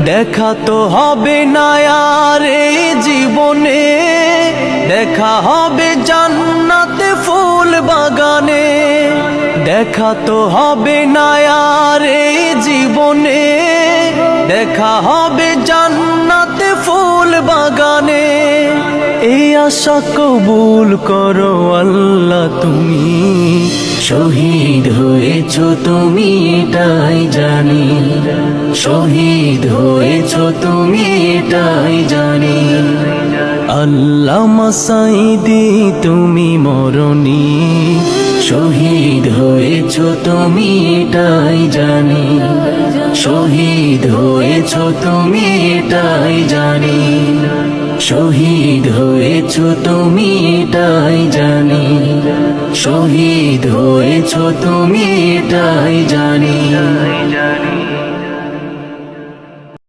দেখা তো হবে না আর এই জীবনে, দেখা হবে জান্নাতে ফুল বাগানে। দেখা তো হবে না আর এই জীবনে, দেখা হবে জান্নাতে ফুল বাগানে। এই আশা কবুল করো আল্লাহ তুমি, শহীদ হয়েছো তুমি এটাই জানি, শহীদ হয়েছো তুমি এটাই জানি। আল্লামা সাঈদী তুমি মরণি, শহীদ হয়েছো তুমি এটাই জানি, শহীদ হয়েছো তুমি এটাই জানি, শহীদ হয়েছো তুমি এটাই জানি, শহীদ হয়েছো তুমি এটাই জানি।